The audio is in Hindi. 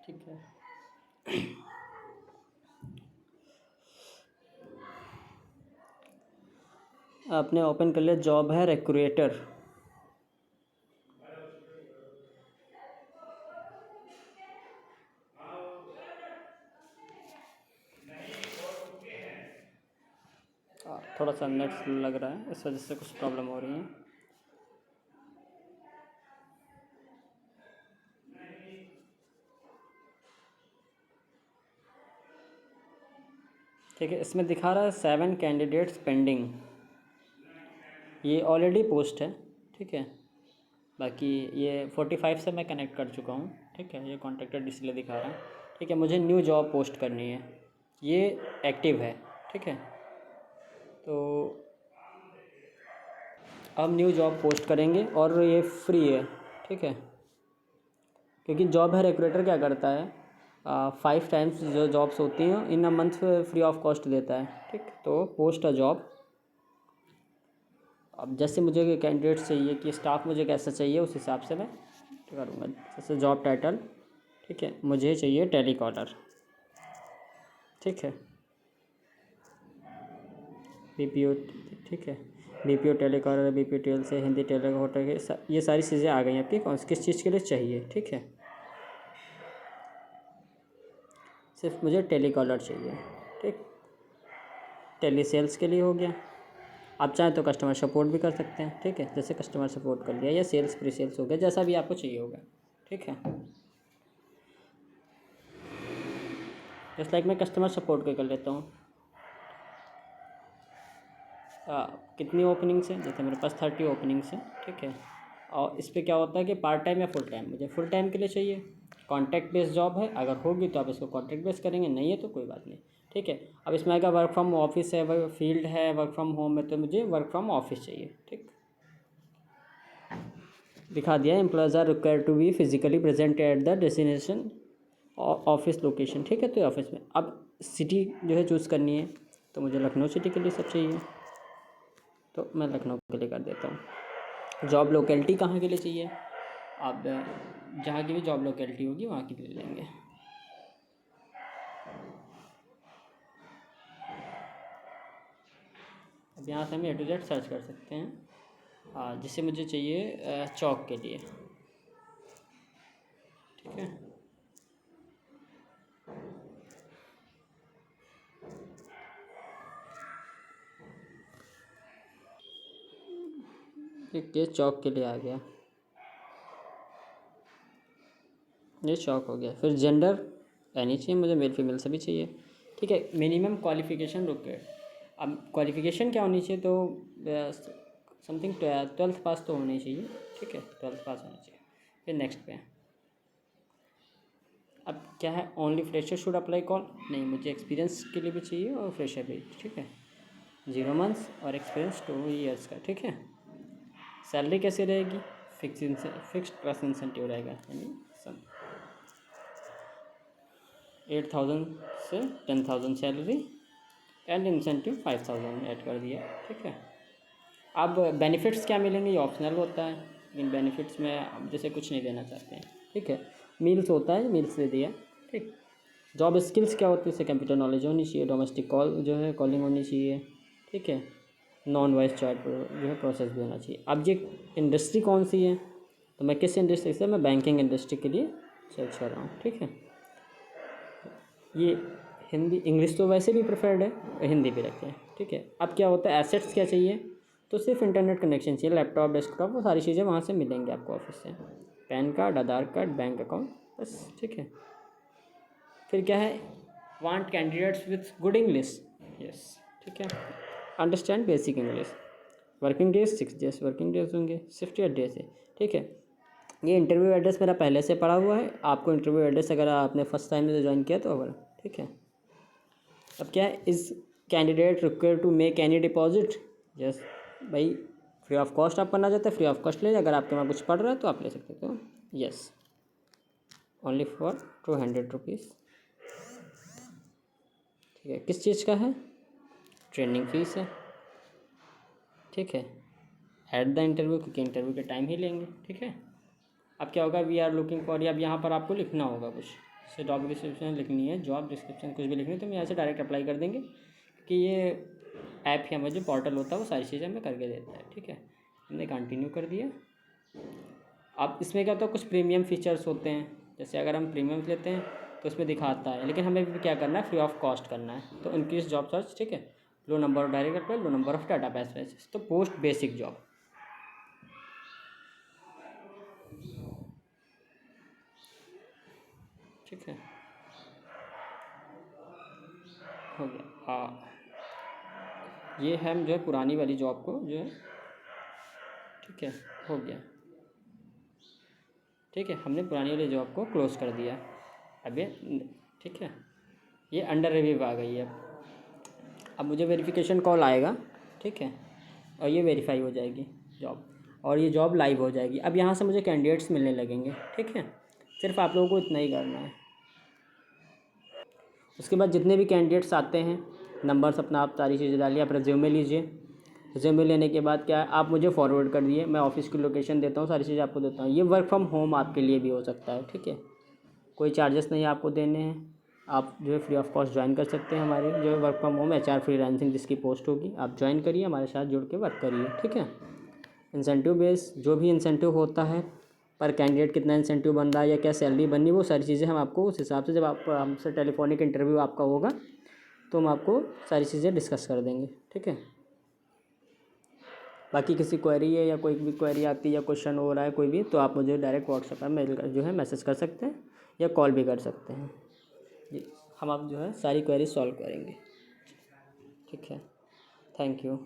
ठीक है। आपने ओपन कर लिया, जॉब है रिक्रूटर। थोड़ा सा नेट स्लो लग रहा है, इस वजह से कुछ प्रॉब्लम हो रही है। ठीक है, इसमें दिखा रहा है 7 कैंडिडेट्स पेंडिंग। ये ऑलरेडी पोस्ट है। ठीक है, बाकी ये 45 से मैं कनेक्ट कर चुका हूँ। ठीक है, ये कॉन्टैक्टेड इसलिए दिखा रहा है। ठीक है, मुझे न्यू जॉब पोस्ट करनी है, ये एक्टिव है। ठीक है, तो अब न्यू जॉब पोस्ट करेंगे और ये फ्री है। ठीक है, क्योंकि जॉब है रिक्रूटर क्या करता है, 5 टाइम्स जो जॉब्स होती हैं in a month free of cost देता है। ठीक, तो पोस्ट अ जॉब। अब जैसे मुझे कैंडिडेट चाहिए कि स्टाफ मुझे कैसा चाहिए, उस हिसाब से मैं करूँगा। जैसे जॉब टाइटल, ठीक है, मुझे चाहिए टेलीकॉलर। ठीक है, बीपीओ। ठीक है, बीपीओ टेलीकॉलर, बीपीओ टेल से हिंदी टेलर होटल के ये सारी चीज़ें आ गई हैं आपकी। कौन किस चीज़ के लिए चाहिए? ठीक है, सिर्फ मुझे टेलीकॉलर चाहिए। ठीक, टेली सेल्स के लिए हो गया। आप चाहें तो कस्टमर सपोर्ट भी कर सकते हैं। ठीक है, जैसे कस्टमर सपोर्ट कर लिया, या सेल्स प्री सेल्स हो गया, जैसा भी आपको चाहिए होगा। ठीक है, जस्ट लाइक मैं कस्टमर सपोर्ट का कर लेता हूँ। कितनी ओपनिंग्स हैं? जैसे मेरे पास 30 ओपनिंग्स हैं। ठीक है, और इस पर क्या होता है कि पार्ट टाइम या फुल टाइम, मुझे फुल टाइम के लिए चाहिए। कॉन्ट्रैक्ट बेस्ड जॉब है, अगर होगी तो आप इसको कॉन्ट्रैक्ट बेस्ड करेंगे, नहीं है तो कोई बात नहीं। ठीक है, अब इसमें आएगा वर्क फ्रॉम ऑफिस है, वर्क फील्ड है, वर्क फ्रॉम होम है, तो मुझे वर्क फ्रॉम ऑफिस चाहिए। ठीक, दिखा दिया, employees are required to be physically present at the destination office location. ठीक है, तो ऑफिस में अब सिटी जो है चूज़ करनी है, तो मुझे लखनऊ सिटी के लिए सब चाहिए, तो मैं लखनऊ के लिए कर देता हूँ। जॉब लोकेलिटी कहाँ के लिए चाहिए? आप जहाँ की भी जॉब लोकेलिटी होगी वहाँ की ले लेंगे। अब यहाँ से हम A to Z सर्च कर सकते हैं, जिसे मुझे चाहिए चौक के लिए। ठीक है, ये चौक के लिए आ गया, ये चौक हो गया। फिर जेंडर एनी चाहिए मुझे, मेल फीमेल सभी चाहिए। ठीक है, मिनिमम क्वालिफ़िकेशन रुके। अब क्वालिफ़िकेशन क्या होनी चाहिए? तो समथिंग 12th पास तो होनी चाहिए। ठीक है, 12th पास होना चाहिए। फिर नेक्स्ट पे अब क्या है, only fresher should apply call? नहीं, मुझे एक्सपीरियंस के लिए भी चाहिए और फ्रेशर भी। ठीक है, 0 मंथ्स और एक्सपीरियंस 2 ईयर्स का। ठीक है, सैलरी कैसे रहेगी? फिक्स्ड प्लस इंसेंटिव रहेगा, यानी 8,000 से 10,000 सैलरी एंड इंसेंटिव 5,000 ऐड कर दिया। ठीक है, अब बेनिफिट्स क्या मिलेंगे? ये ऑप्शनल होता है, लेकिन बेनिफिट्स में अब जैसे कुछ नहीं देना चाहते हैं। ठीक है, मील्स होता है, मील्स दे दिया। ठीक, जॉब स्किल्स क्या होती है? इससे कंप्यूटर नॉलेज होनी चाहिए, डोमेस्टिक कॉल जो है कॉलिंग होनी चाहिए। ठीक है, नॉन वॉइस चैट जो है प्रोसेस भी होना चाहिए। अब ये इंडस्ट्री कौन सी है, तो मैं किस इंडस्ट्री से, मैं बैंकिंग इंडस्ट्री के लिए सर्च कर रहा हूँ। ठीक है, ये हिंदी इंग्लिश तो वैसे भी प्रेफर्ड है, हिंदी भी रखते हैं। ठीक है, अब क्या होता है, एसेट्स क्या चाहिए? तो सिर्फ इंटरनेट कनेक्शन चाहिए, लैपटॉप डेस्कटॉप, वो सारी चीज़ें वहाँ से मिलेंगी आपको ऑफिस से। पैन कार्ड, आधार कार्ड, बैंक अकाउंट, बस। ठीक है, फिर क्या है, want candidates with good English. Yes, ठीक है, understand basic English. Working days 6 days working days होंगे, शिफ्ट या डे से। ठीक है, ये इंटरव्यू एड्रेस मेरा पहले से पड़ा हुआ है, आपको इंटरव्यू एड्रेस अगर आपने फर्स्ट टाइम में ज्वाइन किया तो होगा। ठीक है, अब क्या है, इस candidate require to make any deposit? Yes भाई, फ्री ऑफ कॉस्ट आप करना चाहते हैं, फ्री ऑफ कॉस्ट ले, अगर आपके वहाँ कुछ पड़ रहा है तो आप ले सकते हो। Yes, only for 200 rupees. ठीक है, किस चीज़ का है? ट्रेनिंग फीस है। ठीक है, एट द इंटरव्यू, क्योंकि इंटरव्यू के टाइम ही लेंगे। ठीक है, अब क्या होगा, वी आर लुकिंग फॉर, अब यहाँ पर आपको लिखना होगा कुछ, से जॉब डिस्क्रिप्शन लिखनी है, जॉब डिस्क्रिप्शन कुछ भी लिखनी है तो हम यहाँ से डायरेक्ट अप्लाई कर देंगे कि ये ऐप ही हमें जो पोर्टल होता है वो सारी चीज़ें हमें करके देता है। ठीक है, हमने कंटिन्यू कर दिया। अब इसमें क्या होता है, कुछ प्रीमियम फीचर्स होते हैं, जैसे अगर हम प्रीमियम लेते हैं तो उसमें दिखाता है, लेकिन हमें भी क्या करना है, फ्री ऑफ कॉस्ट करना है। तो इंक्रीज जॉब सर्च, ठीक है, low number of direct apply, low number of database, तो पोस्ट बेसिक जॉब। ठीक है, हो गया। हाँ, ये हम जो है पुरानी वाली जॉब को जो है, ठीक है, हो गया। ठीक है, हमने पुरानी वाली जॉब को क्लोज़ कर दिया। अब ये ठीक है, ये अंडर रिव्यू आ गई है। अब मुझे वेरिफिकेशन कॉल आएगा, ठीक है, और ये वेरीफाई हो जाएगी जॉब, और ये जॉब लाइव हो जाएगी। अब यहाँ से मुझे कैंडिडेट्स मिलने लगेंगे। ठीक है, सिर्फ आप लोगों को इतना ही करना है। उसके बाद जितने भी कैंडिडेट्स आते हैं, नंबर्स अपना आप सारी चीज़ें डालिए, आप रिज्यूमे लीजिए। रिज्यूमे लेने के बाद क्या है, आप मुझे फॉरवर्ड कर दिए, मैं ऑफिस की लोकेशन देता हूँ, सारी चीज़ें आपको देता हूँ। ये वर्क फ्रॉम होम आपके लिए भी हो सकता है। ठीक है, कोई चार्जेस नहीं आपको देने हैं, आप जो है फ्री ऑफ कॉस्ट ज्वाइन कर सकते हैं हमारे जो है work from home HR freelancing जिसकी पोस्ट होगी, आप ज्वाइन करिए, हमारे साथ जुड़ के वर्क करिए। ठीक है, इंसेंटिव बेस जो भी इंसेंटिव होता है, पर कैंडिडेट कितना इंसेंटिव बन रहा है या क्या सैलरी बननी, वो सारी चीज़ें हम आपको उस हिसाब से, जब आप हमसे टेलीफोनिक इंटरव्यू आपका होगा तो हम आपको सारी चीज़ें डिस्कस कर देंगे। ठीक है, बाकी किसी क्वेरी है या कोई भी क्वेरी आती है या क्वेश्चन हो रहा है कोई भी, तो आप मुझे डायरेक्ट व्हाट्सएप पर मेल जो है मैसेज कर सकते हैं या कॉल भी कर सकते हैं जी, हम आप जो है सारी क्वेरी सॉल्व करेंगे। ठीक है, थैंक यू।